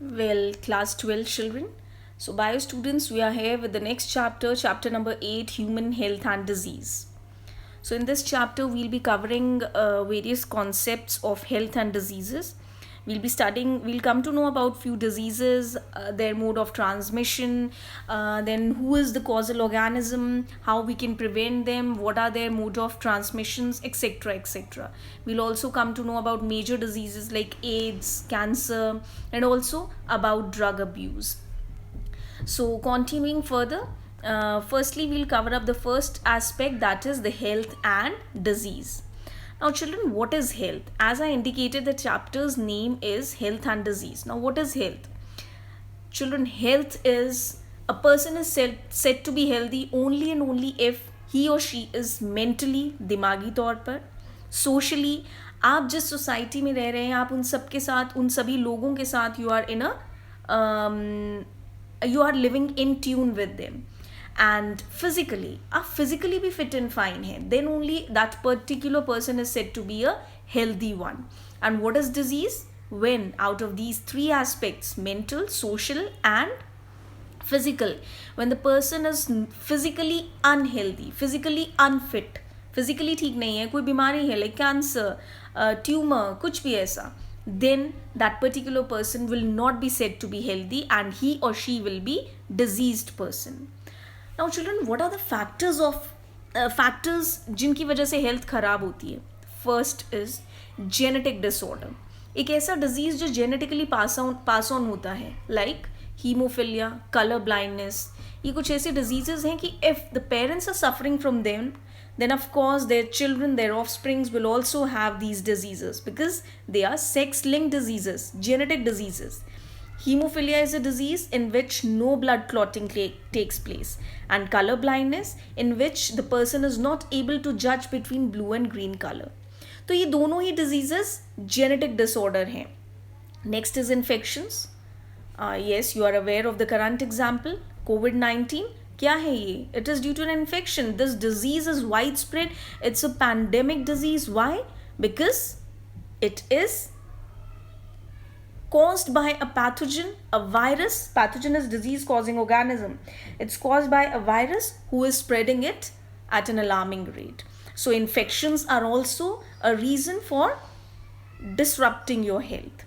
Well, class 12 children. So, bio students, we are here with the next chapter, chapter number 8, Human Health and Disease. So, in this chapter, we'll be covering various concepts of health and diseases. We'll come to know about few diseases, their mode of transmission, then who is the causal organism, how we can prevent them, what are their mode of transmissions, etc. etc. We'll also come to know about major diseases like AIDS, cancer, and also about drug abuse. So, continuing further, firstly, we'll cover up the first aspect, that is the health and disease. Now, children, what is health? As I indicated, the chapter's name is health and disease. Now, what is health? Children, health is a person is said to be healthy only and only if he or she is mentally, दिमागी तौर पर, socially, आप जिस society में रह रहे हैं आप उन सब के साथ, उन सभी लोगों के साथ you are in a you are living in tune with them, and physically आप physically भी fit and fine हैं, then only that particular person is said to be a healthy one. And what is disease? When out of these three aspects, mental, social and physical, when the person is physically unhealthy, physically unfit, physically ठीक नहीं है, कोई बीमारी है like cancer, tumor, कुछ भी ऐसा, then that particular person will not be said to be healthy and he or she will be diseased person. Now children, what are the factors जिनकी वजह से हेल्थ खराब होती है? फर्स्ट इज जेनेटिक डिसऑर्डर, एक ऐसा डिजीज जो genetically pass on होता है, लाइक हीमोफिलिया, कलर ब्लाइंडनेस. ये कुछ ऐसे डिजीजेस हैं कि if the parents are suffering from them, then of course their children, their offsprings will also have these diseases because they are sex linked diseases, genetic diseases. Hemophilia is a disease in which no blood clotting takes place, and color blindness in which the person is not able to judge between blue and green color. तो ये दोनों ही diseases genetic disorder हैं. Next is infections. Yes, you are aware of the current example, COVID-19. क्या है ये? It is due to an infection. This disease is widespread. It's a pandemic disease. Why? Because it is caused by a pathogen, a virus. Pathogen is disease causing organism. It's caused by a virus who is spreading it at an alarming rate. So infections are also a reason for disrupting your health.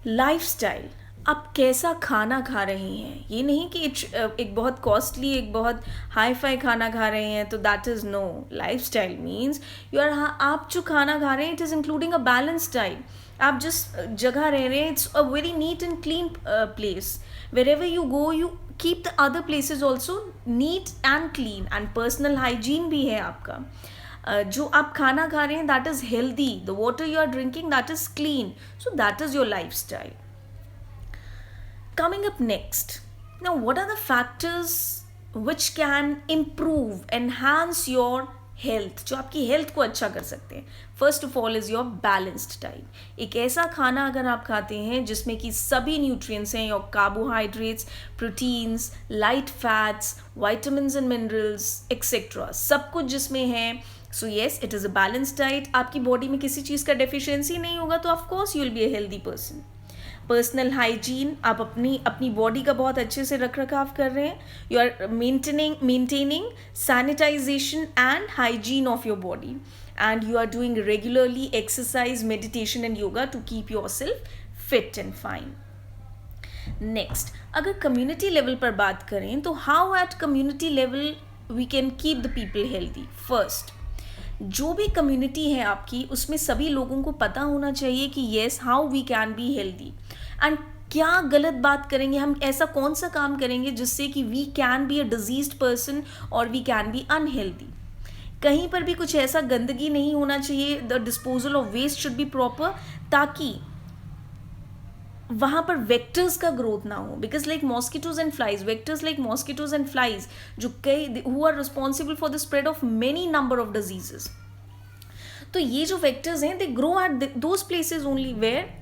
Lifestyle, आप कैसा खाना खा रहे हैं, ये नहीं कि एक बहुत कॉस्टली, एक बहुत हाई फाई खाना खा रहे हैं तो that is no. Lifestyle means आप जो खाना खा रहे हैं it is including a balance diet. आप जिस जगह रह रहे हैं it's a very neat and clean place. Wherever you go you keep the other places also neat and clean, and personal hygiene भी है आपका. जो आप खाना खा रहे हैं that is healthy, the water you are drinking that is clean, so that is your life style. Coming up next, now what are the factors which can improve, enhance your health, जो आपकी health को अच्छा कर सकते हैं? First of all is your balanced diet. एक ऐसा खाना अगर आप खाते हैं जिसमें कि सभी न्यूट्रिएंट्स हैं, your carbohydrates, proteins, light fats, vitamins and minerals etcetera, सब कुछ जिसमें है, so yes it is a balanced diet. आपकी बॉडी में किसी चीज़ का डेफिशिएंसी नहीं होगा तो of course you will be a healthy person. Personal hygiene, आप अपनी बॉडी का बहुत अच्छे से रख रखाव कर रहे हैं. You are maintaining sanitization and hygiene of your body, and you are doing regularly exercise, meditation and yoga to keep yourself fit and fine. Next, अगर कम्युनिटी लेवल पर बात करें तो how at community level we can keep the people healthy? First, जो भी community है आपकी उसमें सभी लोगों को पता होना चाहिए कि yes how we can be healthy, and क्या गलत बात करेंगे हम, ऐसा कौन सा काम करेंगे जिससे कि we can be a diseased person और वी कैन बी अनहेल्दी. कहीं पर भी कुछ ऐसा गंदगी नहीं होना चाहिए. The disposal of waste should be proper, ताकि वहाँ पर वेक्टर्स का ग्रोथ ना हो. Because like mosquitoes and flies, vectors like mosquitoes and flies जो कई who are responsible for the spread of many number of diseases. तो ये जो वेक्टर्स हैं they grow at those places only where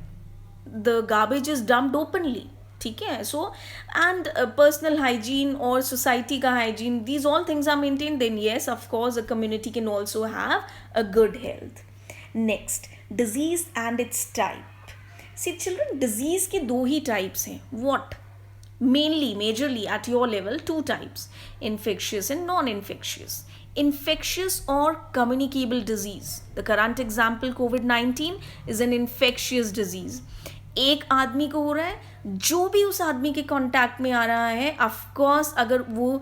the garbage is dumped openly. ठीक है, so and personal hygiene और society का hygiene, these all things are maintain, then yes of course a community can also have a good health. Next, disease and its type. See children, disease के दो ही types हैं. What? Mainly, majorly at your level, two types: infectious and non-infectious. Infectious or communicable disease. The current example, COVID-19, is an infectious disease. एक आदमी को हो रहा है, जो भी उस आदमी के कांटेक्ट में आ रहा है, ऑफ कोर्स अगर वो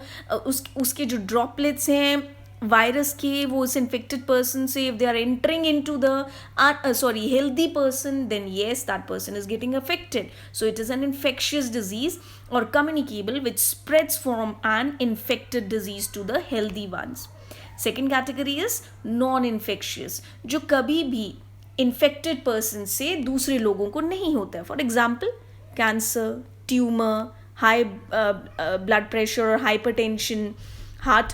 उसके जो ड्रॉपलेट्स हैं वायरस के, वो उस इन्फेक्टेड पर्सन से, if they are entering into the healthy person, then yes that person is getting affected. So it is an infectious disease or communicable, which spreads from an infected disease to the healthy ones. Second category is non-infectious, जो कभी भी infected person से दूसरे लोगों को नहीं होता है. For example, cancer, tumor, high blood pressure, hypertension, heart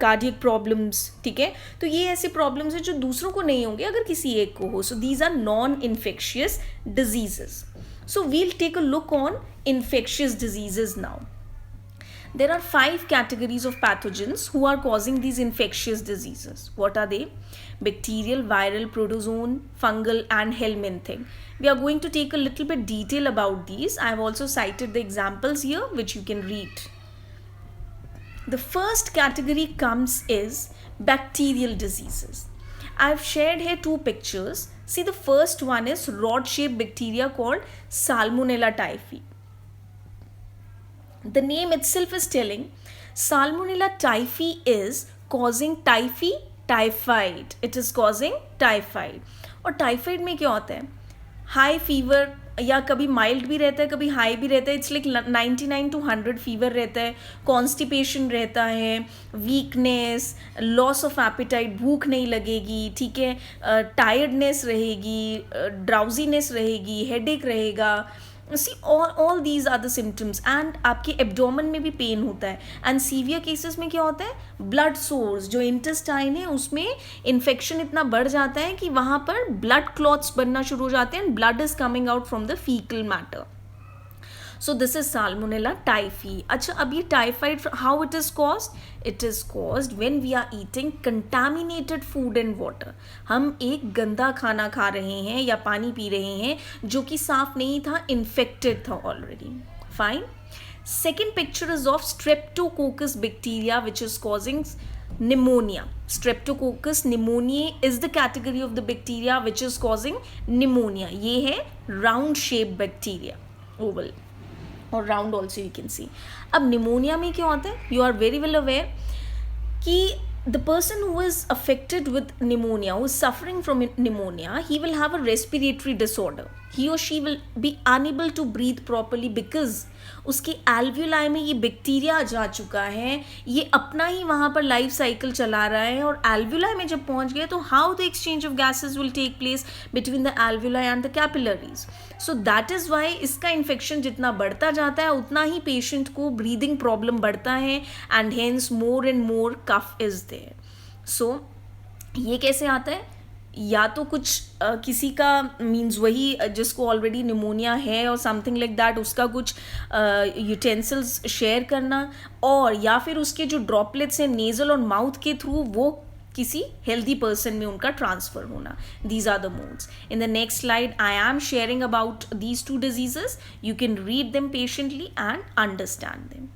cardiac problems. ठीक है, तो ये ऐसे प्रॉब्लम्स हैं जो दूसरों को नहीं होंगे अगर किसी एक को हो. So these are non infectious diseases. So we'll take a look on infectious diseases now. There are 5 categories of pathogens who are causing these infectious diseases. What are they? Bacterial, viral, protozoan, fungal and helminthic. We are going to take a little bit detail about these. I have also cited the examples here which you can read. The first category comes is bacterial diseases. I've shared here 2 pictures. See, the first one is rod-shaped bacteria called Salmonella typhi. The name itself is telling Salmonella typhi is causing typhoid. It is causing typhoid. और typhoid में क्या होता है? High fever, या कभी mild भी रहता है, कभी हाई भी रहता है. इट्स लाइक 99 to 100 फीवर रहता है. कॉन्स्टिपेशन रहता है, वीकनेस, लॉस ऑफ एपिटाइट, भूख नहीं लगेगी. ठीक है, टायर्डनेस रहेगी, ड्राउजीनेस रहेगी, हेडेक रहेगा. See all these are the symptoms. And आपके एब्डोमेन में भी पेन होता है. एंड सीवियर केसेस में क्या होता है? ब्लड सोर्स, जो इंटेस्टाइन है उसमें इन्फेक्शन इतना बढ़ जाता है कि वहाँ पर ब्लड क्लॉट्स बनना शुरू हो जाते हैं and blood is coming out from the faecal matter. So this is Salmonella typhi. अच्छा, अब ये typhoid, how it is caused? It is caused when we are eating contaminated food and water. हम एक गंदा खाना खा रहे हैं या पानी पी रहे हैं जो कि साफ नहीं था, infected था already. Fine. Second picture is of Streptococcus bacteria which is causing pneumonia. Streptococcus pneumoniae is the category of the bacteria which is causing pneumonia. ये है round shaped bacteria, oval और round also you can see. अब pneumonia में क्या होता है? You are very well aware कि the person who is affected with pneumonia, who is suffering from pneumonia, he will have a respiratory disorder. He or she will be unable to breathe properly because उसके alveoli में ये bacteria जा चुका है. ये अपना ही वहाँ पर लाइफ साइकिल चला रहा है और एल्व्यूलाई में जब पहुँच गया तो how the exchange of gases will take place between the alveoli and the capillaries. So that is why इसका इन्फेक्शन जितना बढ़ता जाता है उतना ही पेशेंट को ब्रीदिंग प्रॉब्लम बढ़ता है and hence more and more cough is there. सो ये कैसे आता है? या तो कुछ किसी का मीन्स वही जिसको ऑलरेडी निमोनिया है और समथिंग लाइक दैट, उसका कुछ यूटेंसिल्स शेयर करना, और या फिर उसके जो ड्रॉपलेट्स हैं नेज़ल और माउथ के थ्रू वो किसी हेल्दी पर्सन में उनका ट्रांसफर होना. These are the modes. In the next slide I am sharing about these 2 diseases. You can read them patiently and understand them.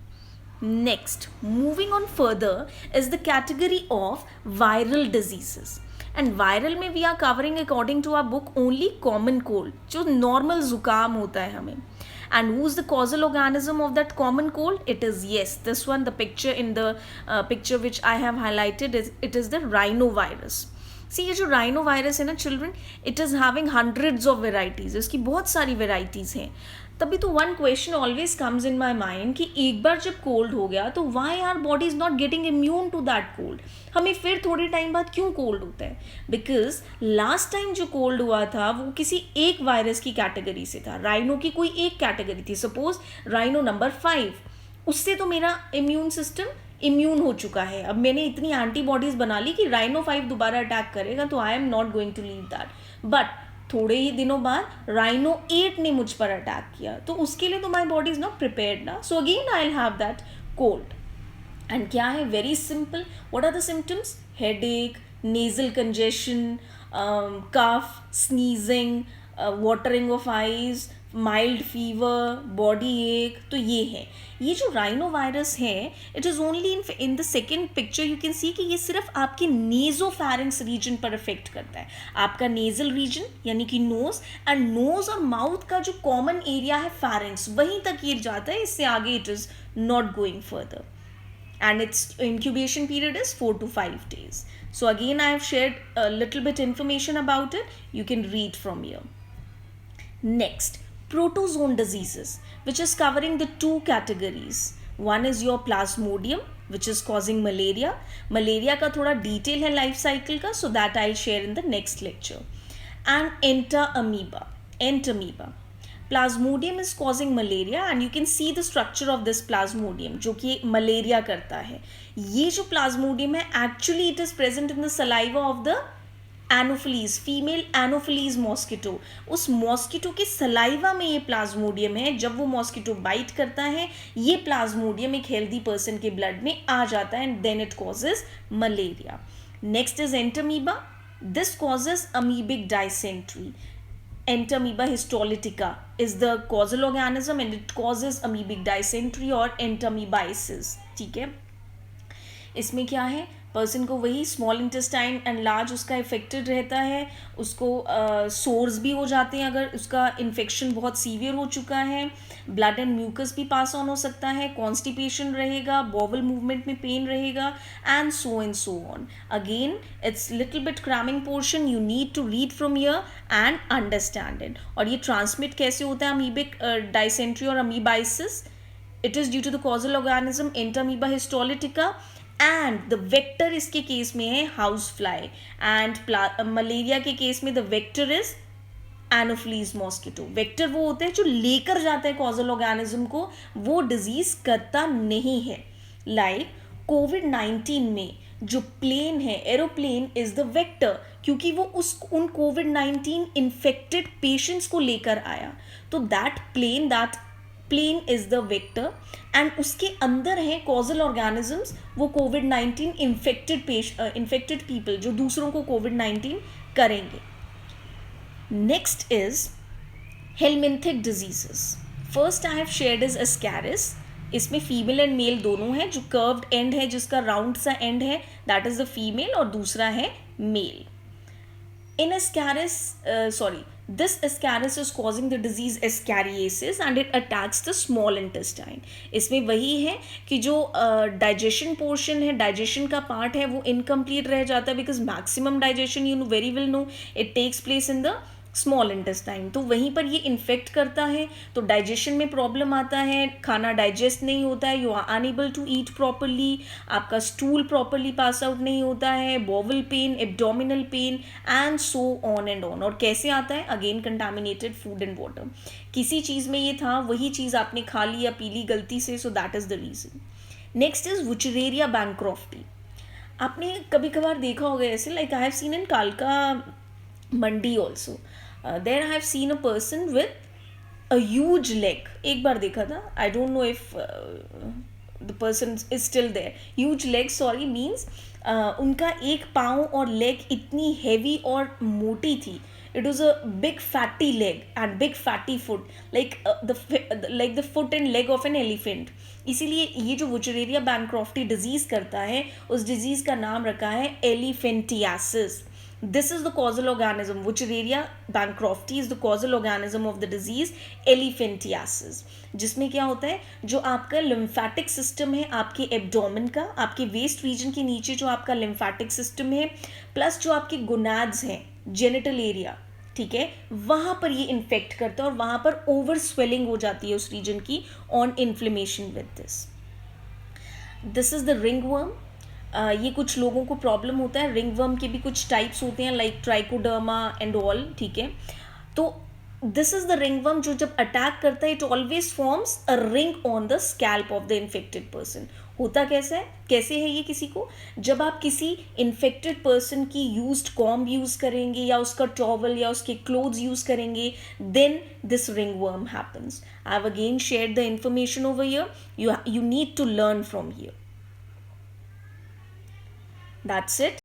Next, moving on further, is the category of viral diseases. And viral में we are covering according to our book only common cold, जो normal जुकाम होता है हमें. And who's the causal organism of that common cold? It is, yes, this one, the picture in the picture which I have highlighted, it is the rhinovirus. सी ये जो rhinovirus है ना children, it is having hundreds of varieties. इसकी बहुत सारी varieties हैं. तभी तो one question always comes in my mind कि एक बार जब कोल्ड हो गया तो why our body is not getting immune to that cold. हमें फिर थोड़े टाइम बाद क्यों कोल्ड होता है? बिकॉज लास्ट टाइम जो कोल्ड हुआ था वो किसी एक वायरस की कैटेगरी से था. राइनो की कोई एक कैटेगरी थी, सपोज राइनो नंबर 5. उससे तो मेरा इम्यून सिस्टम इम्यून हो चुका है. अब मैंने इतनी एंटीबॉडीज बना ली कि राइनो 5 दोबारा अटैक करेगा तो I am not going to leave that. But थोड़े ही दिनों बाद राइनो 8 ने मुझ पर अटैक किया तो उसके लिए तो my body is not prepared ना. So again I will have that cold. And क्या है? Very simple. What are the symptoms? Headache, nasal congestion, cough, sneezing, watering of eyes, mild fever, body ache, तो ये है। ये जो rhinovirus है, it is only in the second picture you can see कि ये सिर्फ आपके नेजोफैरिंक्स रीजन पर इफेक्ट करता है, आपका नेजल रीजन यानी कि नोज, एंड नोज और माउथ का जो कॉमन एरिया है फैरिंक्स, वहीं तक ये जाता है, इससे आगे it is not going further, and its incubation period is 4 to 5 days. So again I have shared a little bit information about it, you can read from here. Next, protozoan diseases, which is covering the two categories. One is your plasmodium, which is causing malaria. Malaria का थोड़ा detail है life cycle का, so that I'll share in the next lecture. And entamoeba. Entamoeba. Plasmodium is causing malaria and you can see the structure of this plasmodium, जो कि malaria करता है. ये जो plasmodium है, actually it is present in the saliva of the anopheles, female anopheles mosquito. उस mosquito के saliva में ये प्लाज्मोडियम है. जब वो मॉस्किटो बाइट करता है, ये प्लाज्मोडियम एक हेल्दी पर्सन के ब्लड में आ जाता है and then it causes malaria. Next is Entamoeba. This causes amoebic dysentery. Entamoeba histolytica is the causal organism and it causes amoebic dysentery और entamoebiasis. ठीक है, इसमें क्या है, पर्सन को वही स्मॉल इंटेस्टाइन एंड लार्ज उसका इफेक्टेड रहता है, उसको सोर्स भी हो जाते हैं अगर उसका इन्फेक्शन बहुत सीवियर हो चुका है, ब्लड एंड म्यूकस भी पास ऑन हो सकता है, कॉन्स्टिपेशन रहेगा, बॉवल मूवमेंट में पेन रहेगा and so on. Again it's little bit cramming portion, you need to read from here and understand it. और ये ट्रांसमिट कैसे होता है अमीबिक डाइसेंट्री और amoebiasis? It is due to the causal organism Entamoeba histolytica and the vector इसके case में है house fly and malaria के केस में the vector is anopheles mosquito. Vector वो होते हैं जो लेकर जाते हैं कॉजल ऑर्गेनिज्म को, वो डिजीज करता नहीं है. लाइक कोविड-19 में जो प्लेन है, एरोप्लेन इज द वेक्टर, क्योंकि वो उन कोविड-19 इन्फेक्टेड पेशेंट्स को लेकर आया. तो that plane is the vector and उसके अंदर हैं कॉजल ऑर्गेनिजम्स, वो कोविड-19 इन्फेक्टेड पीपल जो दूसरों को कोविड-19 करेंगे. Next is helminthic diseases. First I have shared is Ascaris. इसमें फीमेल एंड मेल दोनों हैं. जो कर्व्ड एंड है, जिसका राउंड सा एंड है, दैट इज द फीमेल और दूसरा है mail. In Ascaris, this Ascaris is causing the disease Ascariasis and it attacks the small intestine. इसमें वही है कि जो digestion portion है, digestion का part है, वो incomplete रह जाता है because maximum digestion, you very well know, it takes place in the small intestine. तो वहीं पर ये इन्फेक्ट करता है, तो डाइजेशन में प्रॉब्लम आता है, खाना डाइजेस्ट नहीं होता है, you are unable to eat properly, आपका स्टूल प्रॉपरली पास आउट नहीं होता है, bowel pain, abdominal pain and so on and on. और कैसे आता है? Again contaminated food and water. किसी चीज़ में ये था, वही चीज़ आपने खा ली या पी ली गलती से, सो that is the reason. Next is Wuchereria bancrofti. आपने कभी कभार देखा होगा ऐसे, like I have seen in कालका मंडी also. There I have seen a person with a huge leg. एक बार देखा था, I don't know if the person is still there. Huge leg, sorry, means उनका एक पाँव और लेग इतनी heavy और मोटी थी. It was a big fatty leg and big fatty foot, like the foot and leg of an elephant. इसीलिए ये जो वुचरेरिया बैंक्रॉफ्टी डिजीज़ करता है, उस डिजीज़ का नाम रखा है elephantiasis. This is the causal organism. Wuchereria bancrofti is the causal organism of the disease elephantiasis. जिसमें क्या होता है, जो आपका lymphatic system है, आपके एब्डोमेन का, आपके वेस्ट रीजन के नीचे जो आपका lymphatic system है, प्लस जो आपके गोनाड्स हैं, जेनिटल एरिया, ठीक है, वहाँ पर ये इन्फेक्ट करता है और वहाँ पर ओवर स्वेलिंग हो जाती है उस रीजन की on inflammation with this. This is the ringworm. ये कुछ लोगों को प्रॉब्लम होता है. रिंगवर्म के भी कुछ टाइप्स होते हैं, लाइक ट्राइकोडर्मा एंड ऑल, ठीक है. तो दिस इज द रिंगवर्म जो जब अटैक करता है, it always forms a ring on the scalp of the infected person. होता कैसे है ये किसी को, जब आप किसी इन्फेक्टेड पर्सन की यूज्ड कॉम्ब यूज करेंगे या उसका टॉवल या उसके क्लोथ्स यूज करेंगे, then this ringworm happens. I have again shared the information over here. You need to learn from here. That's it.